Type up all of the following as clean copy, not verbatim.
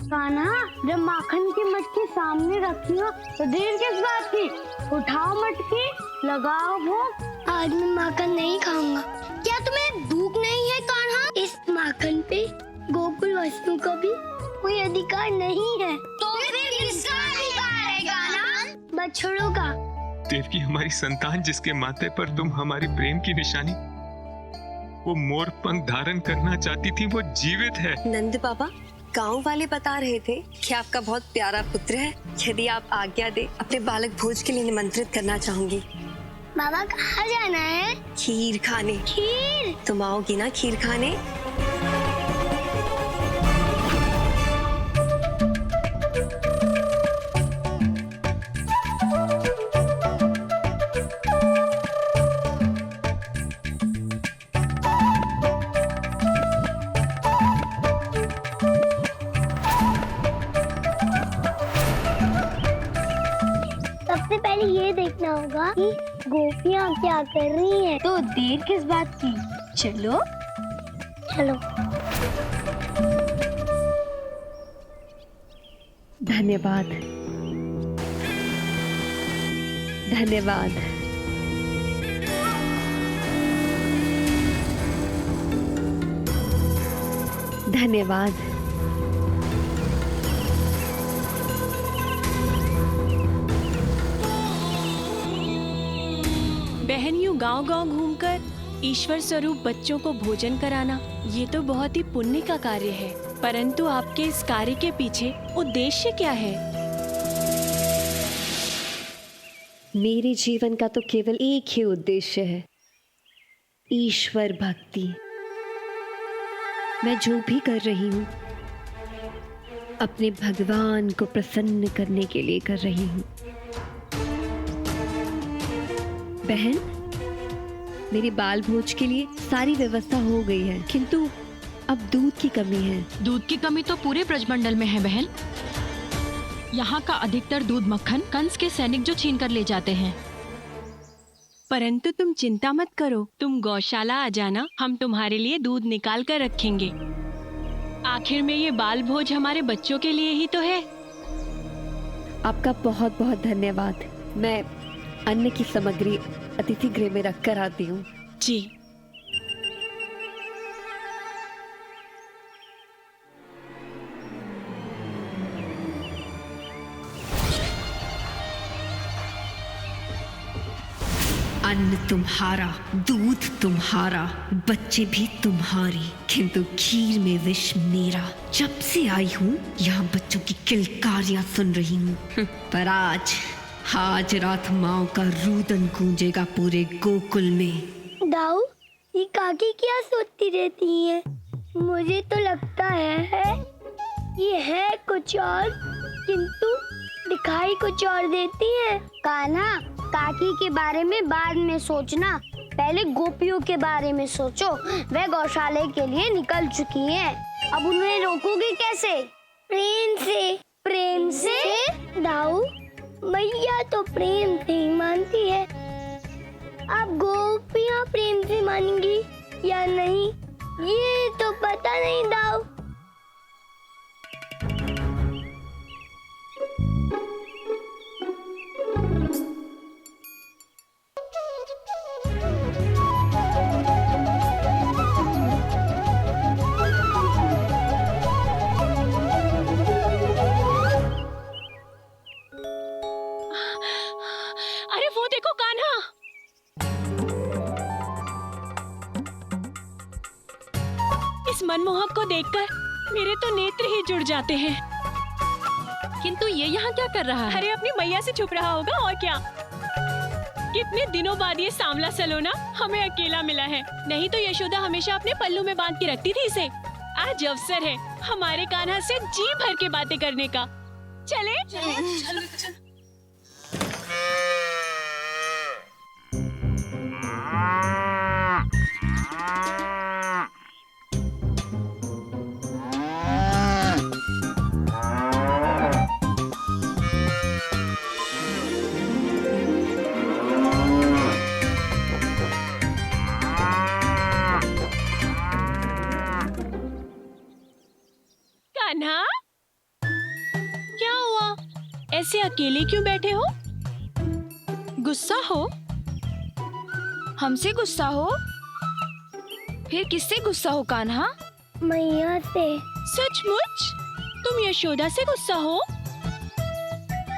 कान्हा, जब माखन की मटकी सामने रखी हो तो देर किस बात की? उठाओ मटकी, लगाओ भोग। आज मैं माखन नहीं खाऊंगा। क्या तुम्हें भूख नहीं है कान्हा? इस माखन पे गोकुल वासियों का भी कोई अधिकार नहीं है। तो फिर किसका अधिकार है कान्हा? बछड़ों का। देवकी, हमारी संतान जिसके माथे पर तुम हमारी प्रेम की निशानी, वो मोर पंख धारण करना चाहती थी, वो जीवित है। नंद बाबा, गांव वाले बता रहे थे कि आपका बहुत प्यारा पुत्र है। यदि आप आज्ञा दे, अपने बालक भोज के लिए निमंत्रित करना चाहूंगी। बाबा, कहाँ जाना है? खीर खाने। खीर? तुम आओगी ना खीर खाने? सबसे पहले ये देखना होगा कि गोपियाँ क्या कर रही हैं। तो देर किस बात की? चलो चलो। धन्यवाद, धन्यवाद। धन्यवाद। बहन, यूं गांव-गांव घूमकर ईश्वर स्वरूप बच्चों को भोजन कराना, ये तो बहुत ही पुण्य का कार्य है। परंतु आपके इस कार्य के पीछे उद्देश्य क्या है? मेरे जीवन का तो केवल एक ही उद्देश्य है, ईश्वर भक्ति। मैं जो भी कर रही हूँ, अपने भगवान को प्रसन्न करने के लिए कर रही हूँ। बहन, मेरी बाल भोज के लिए सारी व्यवस्था हो गई है, किंतु अब दूध की कमी है। दूध की कमी तो पूरे ब्रजमंडल में है बहन। यहाँ का अधिकतर दूध मक्खन कंस के सैनिक जो छीन कर ले जाते हैं। परंतु तुम चिंता मत करो, तुम गौशाला आ जाना, हम तुम्हारे लिए दूध निकाल कर रखेंगे। आखिर में ये बाल भोज हमारे बच्चों के लिए ही तो है। आपका बहुत बहुत धन्यवाद। मैं अन्न की सामग्री अतिथि गृह में रख कर आती हूँ। जी। अन्न तुम्हारा, दूध तुम्हारा, बच्चे भी तुम्हारी, किंतु खीर में विष मेरा। जब से आई हूँ यहाँ बच्चों की किलकारियां सुन रही हूँ, पर आज रात माओ का रुदन गूंजेगा पूरे गोकुल में। दाऊ, ये काकी क्या सोचती रहती है? मुझे तो लगता है ये है कुछ और, किंतु दिखाई कुछ और देती है। कान्हा, काकी के बारे में बाद में सोचना, पहले गोपियों के बारे में सोचो। वे गौशाले के लिए निकल चुकी हैं, अब उन्हें रोकोगे कैसे? प्रेम से। प्रेम से? दाऊ, मैया तो प्रेम से ही मानती है, अब गोपियाँ प्रेम से मानेंगी या नहीं, ये तो पता नहीं दाऊ। अरे वो देखो कान्हा। इस मनमोहक को देखकर मेरे तो नेत्र ही जुड़ जाते हैं। किंतु ये यहाँ क्या कर रहा है? अरे अपनी मैया से छुप रहा होगा और क्या। कितने दिनों बाद ये सांवला सलोना हमें अकेला मिला है, नहीं तो यशोदा हमेशा अपने पल्लू में बांध के रखती थी इसे। आज अवसर है हमारे कान्हा से जी भर के बातें करने का। चले? चलो। कान्हा, ऐसे अकेले क्यों बैठे हो? गुस्सा हो? हमसे गुस्सा हो? फिर किससे गुस्सा हो कान्हा? मैया से। सचमुच? तुम यशोदा से गुस्सा हो?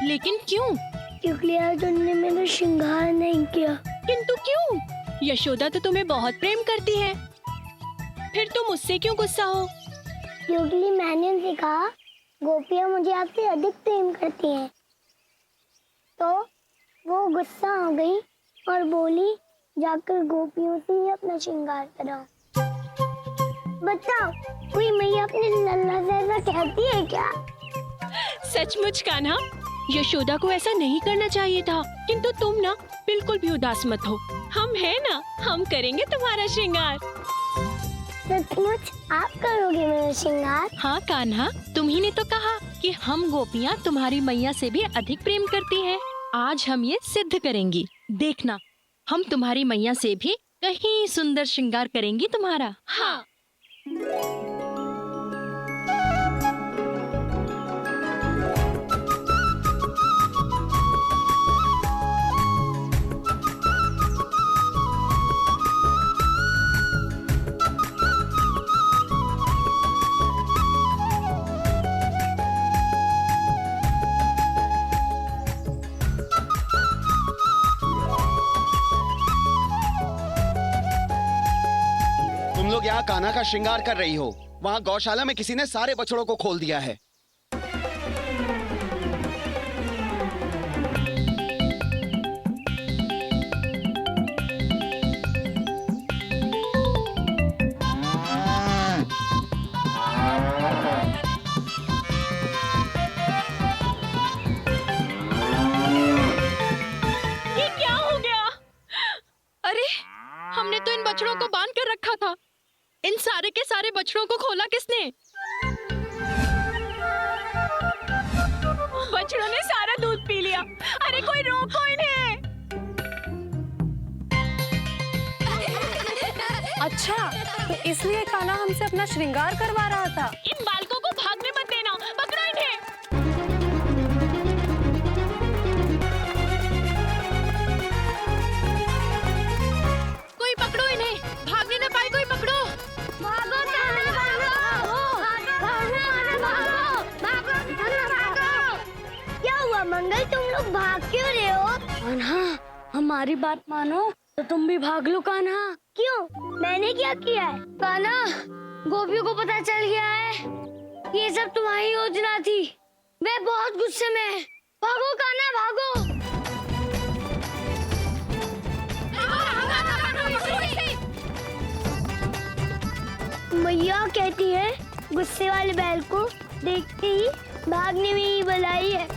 लेकिन क्यों? क्योंकि आज उन्होंने मेरा श्रृंगार नहीं किया। किंतु क्यों? यशोदा तो तुम्हें बहुत प्रेम करती है, फिर तुम उससे क्यों गुस्सा हो? क्योंकि मैंने उनसे कहा गोपियाँ मुझे आपसे अधिक प्रेम करती हैं, तो वो गुस्सा हो गई और बोली जाकर गोपियों से ही अपना श्रृंगार कराओ। बताओ, कोई मैया अपने लल्ला से ऐसा कहती है क्या? सचमुच कान्हा, यशोदा को ऐसा नहीं करना चाहिए था, किंतु तुम ना बिल्कुल भी उदास मत हो। हम है ना, हम करेंगे तुम्हारा श्रृंगार। सचमुच आप करोगे मेरा श्रृंगार? हाँ कान्हा, तुम ही ने तो कहा कि हम गोपियाँ तुम्हारी मैया से भी अधिक प्रेम करती हैं। आज हम ये सिद्ध करेंगी। देखना, हम तुम्हारी मैया से भी कहीं सुंदर श्रृंगार करेंगी तुम्हारा। हाँ। तुम लोग यहाँ कान्हा का श्रृंगार कर रही हो, वहाँ गौशाला में किसी ने सारे बछड़ों को खोल दिया है। ये क्या हो गया? अरे, हमने तो इन बछड़ों को बांध कर रखा था। इन सारे के सारे बछड़ों को खोला किसने? बछड़ों ने सारा दूध पी लिया। अरे कोई रोको इन्हें। अच्छा, तो इसलिए कान्हा हमसे अपना श्रृंगार करवा रहा था। इन बालकों को भागने मत देना, पकड़ो इन्हें। कोई पकड़ो इन्हें, भागने न पाए कोई पकड़ो। भागो कान्हा, भागो! क्या हुआ मंगल, तुम लोग भाग क्यों रहे हो? कान्हा, हमारी बात मानो तो तुम भी भाग लो। कान्हा, क्यों? मैंने क्या किया है? कान्हा, गोपियों को पता चल गया है ये सब तुम्हारी योजना थी। वे बहुत गुस्से में है। भागो कान्हा, भागो। मैया कहती है गुस्से वाले बैल को देखते ही भागने में ही भलाई है।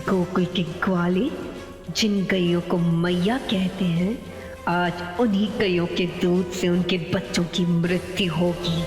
गोकुल के ग्वाले, जिन गैयों को मैया कहते हैं, आज उन्हीं गैयों के दूध से उनके बच्चों की मृत्यु होगी।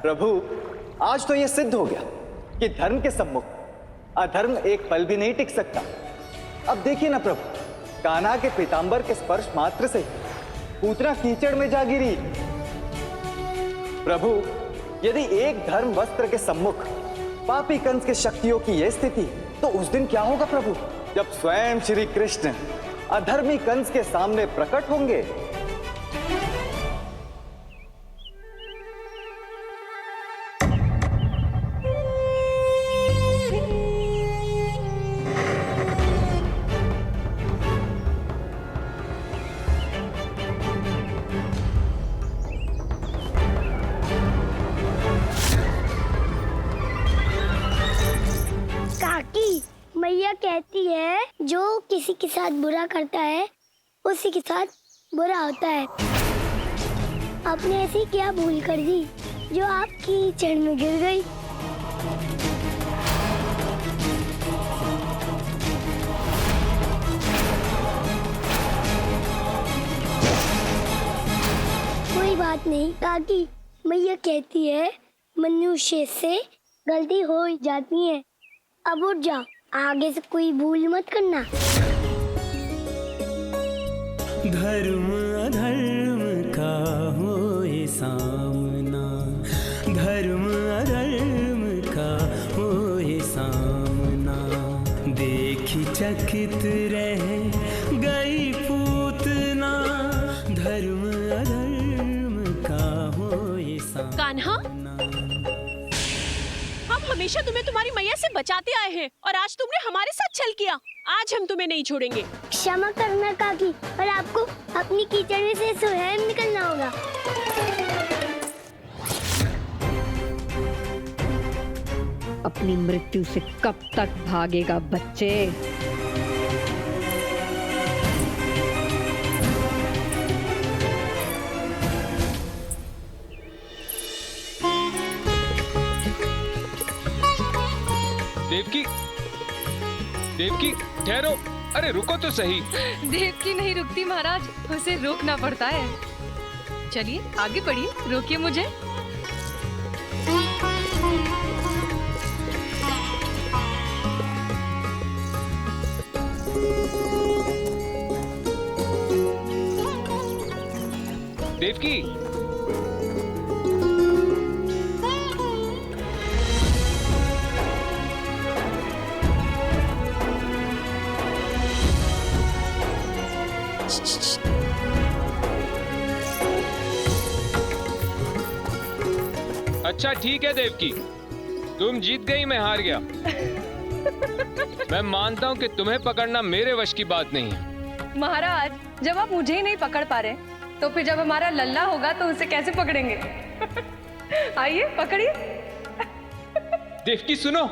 प्रभु, आज तो यह सिद्ध हो गया कि धर्म के सम्मुख अधर्म एक पल भी नहीं टिक सकता। अब देखिए ना प्रभु, कान्हा के पीतांबर के स्पर्श मात्र से पूतना कीचड़ में जा गिरी। प्रभु, यदि एक धर्म वस्त्र के सम्मुख पापी कंस के शक्तियों की यह स्थिति, तो उस दिन क्या होगा प्रभु, जब स्वयं श्री कृष्ण अधर्मी कंस के सामने प्रकट होंगे। काकी, मैया कहती है जो किसी के साथ बुरा करता है उसी के साथ बुरा होता है। आपने ऐसी क्या भूल कर दी जो आप कीचड़ में गिर गई? कोई बात नहीं काकी, मैया कहती है मनुष्य से गलती हो ही जाती है। अब उठ जाओ, आगे से कोई भूल मत करना। धर्म अधर्म का होए सामना, धर्म अधर्म का होए सामना, देखी चकित रह गई पूतना, धर्म अधर्म का होए सामना। कान्हा, हम हमेशा तुम्हें तुम्हारी मैया से बचाते आए हैं और आज तुमने हमारे साथ छल किया। आज हम तुम्हें नहीं छोड़ेंगे। क्षमा करना काकी, पर आपको अपनी कीचड़ में से स्वयं निकलना होगा। अपनी मृत्यु से कब तक भागेगा बच्चे? देवकी, देवकी ठहरो, अरे रुको तो सही। देवकी नहीं रुकती महाराज, उसे रोकना पड़ता है। चलिए आगे बढ़िए, रोकिए मुझे। देवकी, अच्छा ठीक है देवकी, तुम जीत गई, मैं हार गया। मैं मानता हूँ कि तुम्हें पकड़ना मेरे वश की बात नहीं है। महाराज, जब आप मुझे ही नहीं पकड़ पा रहे, तो फिर जब हमारा लल्ला होगा तो उसे कैसे पकड़ेंगे? आइए पकड़िए। देवकी सुनो,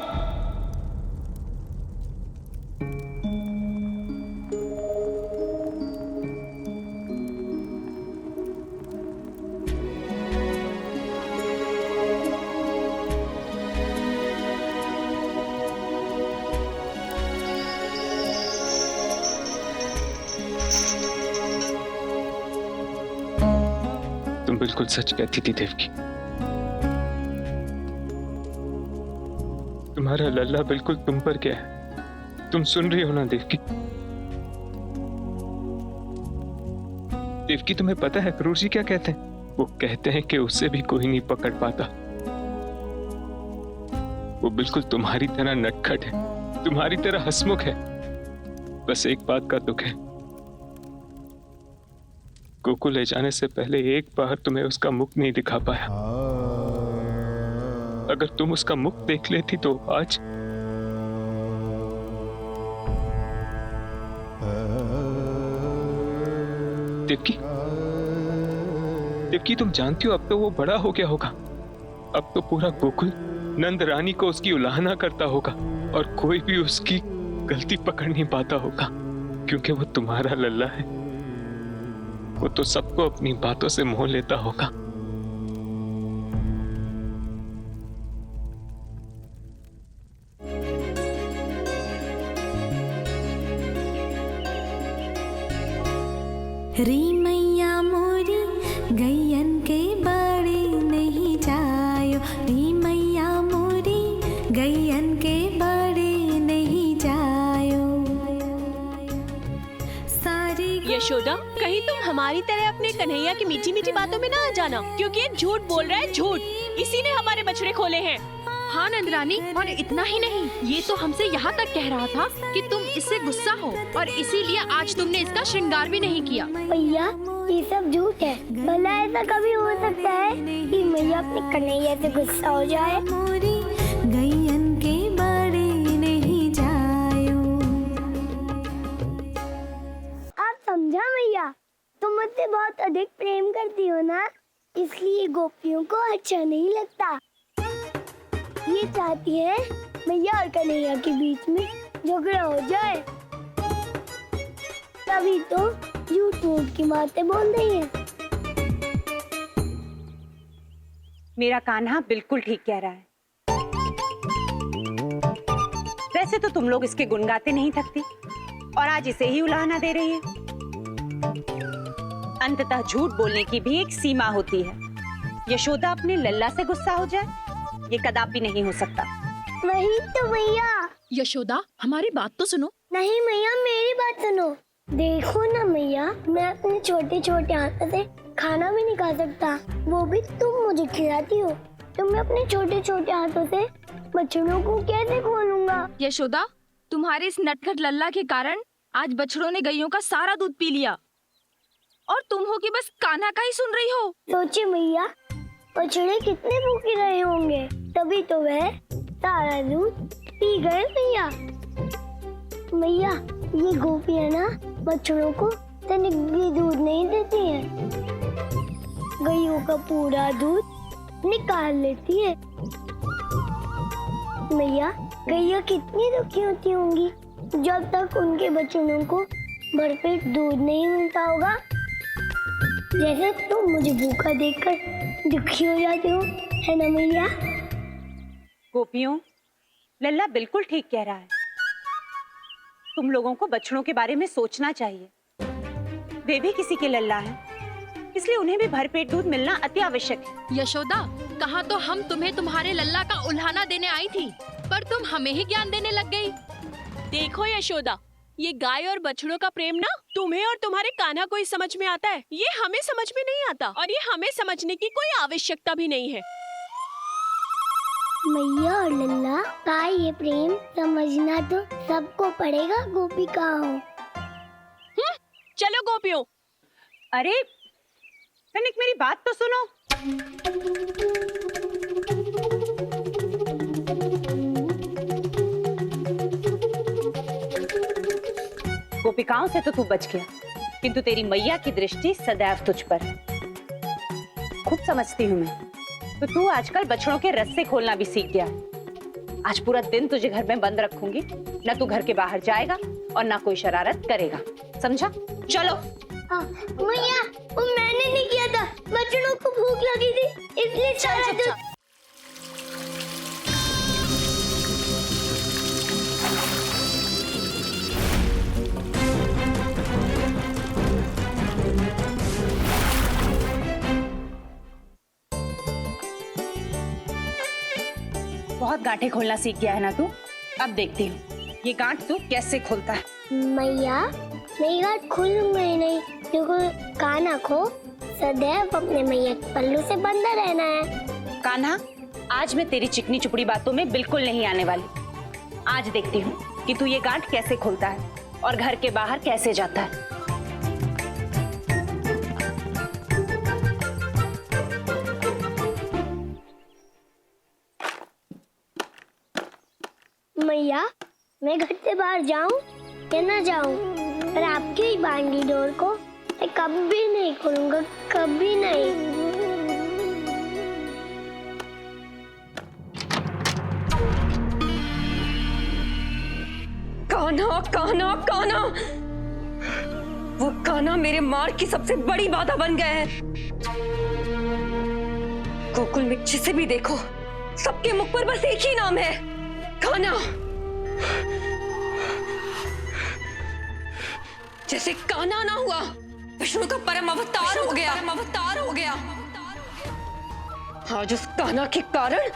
तुम बिल्कुल सच कहती थी देवकी। तुम्हारा लल्ला बिल्कुल तुम पर क्या है, तुम सुन रही हो ना देवकी? देवकी तुम्हें पता है क्रूर जी क्या कहते हैं? वो कहते हैं कि उसे भी कोई नहीं पकड़ पाता। वो बिल्कुल तुम्हारी तरह नटखट है, तुम्हारी तरह हंसमुख है। बस एक बात का दुख है, गोकुल ले जाने से पहले एक बार तुम्हें उसका मुख नहीं दिखा पाया। अगर तुम उसका मुख देख लेती तो आज देवकी, देवकी तुम जानती हो अब तो वो बड़ा हो गया होगा। अब तो पूरा गोकुल नंद रानी को उसकी उलाहना करता होगा और कोई भी उसकी गलती पकड़ नहीं पाता होगा, क्योंकि वो तुम्हारा लल्ला है। वो तो सबको अपनी बातों से मोह लेता होगा। री मैया मोरी गैयन के बड़े नहीं जायो, यशोदा, कहीं तुम हमारी तरह अपने कन्हैया की मीठी मीठी बातों में ना आ जाना, क्योंकि ये झूठ बोल रहा है, झूठ। इसी ने हमारे बछड़े खोले हैं। हाँ नंदरानी, और इतना ही नहीं, ये तो हमसे यहाँ तक कह रहा था कि तुम इससे गुस्सा हो और इसीलिए आज तुमने इसका श्रृंगार भी नहीं किया। भैया ये सब झूठ है। भला ऐसा कभी हो सकता है कि मैया अपने कन्हैया से गुस्सा हो जाए? गैयन के बड़े नहीं जायो। आप समझा मैया, तुम मुझसे बहुत अधिक प्रेम करती हो ना, इसलिए गोपियों को अच्छा नहीं लगता। ये चाहती है मैया और कन्हैया के बीच में झगड़ा हो जाए, तभी तो झूठ मूठ की बातें बोल रही है। मेरा कान्हा बिल्कुल ठीक कह रहा है। वैसे तो तुम लोग इसके गुण गाते नहीं थकती और आज इसे ही उलाहना दे रही है। अंततः झूठ बोलने की भी एक सीमा होती है। यशोदा अपने लल्ला से गुस्सा हो जाए, ये कदापि नहीं हो सकता। वही तो मैया। यशोदा, हमारी बात तो सुनो। नहीं मैया, मेरी बात सुनो। देखो ना मैया, मैं अपने छोटे छोटे हाथों से खाना भी नहीं खा सकता, वो भी तुम मुझे खिलाती हो, तो मैं अपने छोटे छोटे हाथों से बछड़ों को कैसे खोलूंगा? यशोदा, तुम्हारे इस नटखट लल्ला के कारण आज बछड़ों ने गैयों का सारा दूध पी लिया और तुम हो कि बस कान्हा का ही सुन रही हो। सोचिए मैया, बछड़े कितने भूखे रहे होंगे, तभी तो वह सारा दूध पी गए। मैया ये गोपियां ना बछड़ों को तनिक भी दूध नहीं देती हैं, गैयों का पूरा दूध निकाल लेती है। मैया गैया कितनी दुखी होती होंगी जब तक उनके बछड़ों को भरपेट दूध नहीं मिलता होगा, जैसे तुम मुझे भूखा देखकर दुखी हो जाती हो, है ना मैया? गोपियों, लल्ला बिल्कुल ठीक कह रहा है। तुम लोगों को बछड़ों के बारे में सोचना चाहिए। वे भी किसी के लल्ला हैं, इसलिए उन्हें भी भरपेट दूध मिलना अति आवश्यक है। यशोदा, कहा तो हम तुम्हें तुम्हारे लल्ला का उल्हाना देने आई थी, पर तुम हमें ही ज्ञान देने लग गई। देखो यशोदा, ये गाय और बछड़ों का प्रेम ना तुम्हें और तुम्हारे कान्हा को ही समझ में आता है, ये हमें समझ में नहीं आता और ये हमें समझने की कोई आवश्यकता भी नहीं है। मैया और लल्ला का ये प्रेम समझना तो सबको पड़ेगा, गोपिकाओं। चलो गोपियों। अरे तनिक मेरी बात तो सुनो। गोपिकाओं से तो तू बच गया, किंतु तेरी मैया की दृष्टि सदैव तुझ पर है। खूब समझती हूँ मैं, तो तू आजकल बछड़ों के रस्से खोलना भी सीख गया। आज पूरा दिन तुझे घर में बंद रखूंगी, न तू घर के बाहर जाएगा और ना कोई शरारत करेगा, समझा? चलो। मैया वो मैंने नहीं किया था, बछड़ों को भूख लगी थी इसलिए सारा दूध। बहुत गांठें खोलना सीख गया है ना तू? अब देखती हूँ ये गांठ तू कैसे खोलता है। मैया मेरी गांठ खुल गई नहीं, क्योंकि कान्हा को सदैव अपने मैया के पल्लू से बंधा रहना है। कान्हा, आज मैं तेरी चिकनी चुपड़ी बातों में बिल्कुल नहीं आने वाली। आज देखती हूँ कि तू ये गांठ कैसे खोलता है और घर के बाहर कैसे जाता है। मैया मैं घर से बाहर जाऊं या ना जाऊं, पर आपकी ही बांधी डोर को मैं कभी नहीं खोलूंगा, कभी नहीं। कान्हा कान्हा कान्हा, वो कान्हा मेरे मार्ग की सबसे बड़ी बाधा बन गया है। गोकुल में जिसे भी देखो सबके मुख पर बस एक ही नाम है, कान्हा। जैसे कान्हा ना हुआ विष्णु का परम अवतार हो गया। आज उस कान्हा के कारण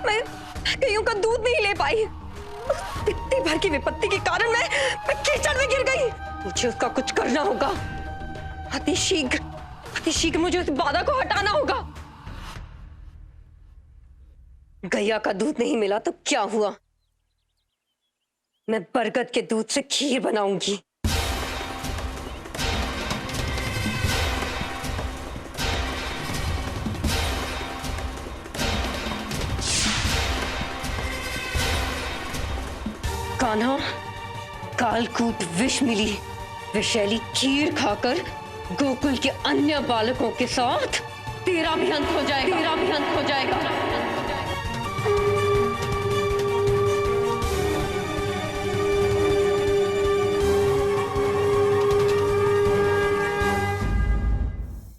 मैं कईयों का दूध नहीं ले पाई। इतनी भर की विपत्ति के कारण मैं कीचड़ में गिर गई। मुझे उसका कुछ करना होगा। अति शीघ्र मुझे उस बाधा को हटाना होगा। गैया का दूध नहीं मिला तो क्या हुआ, मैं बरगद के दूध से खीर बनाऊंगी। कान्हा, कालकूट विष मिली विषैली खीर खाकर गोकुल के अन्य बालकों के साथ तेरा भी अंत हो जाएगा।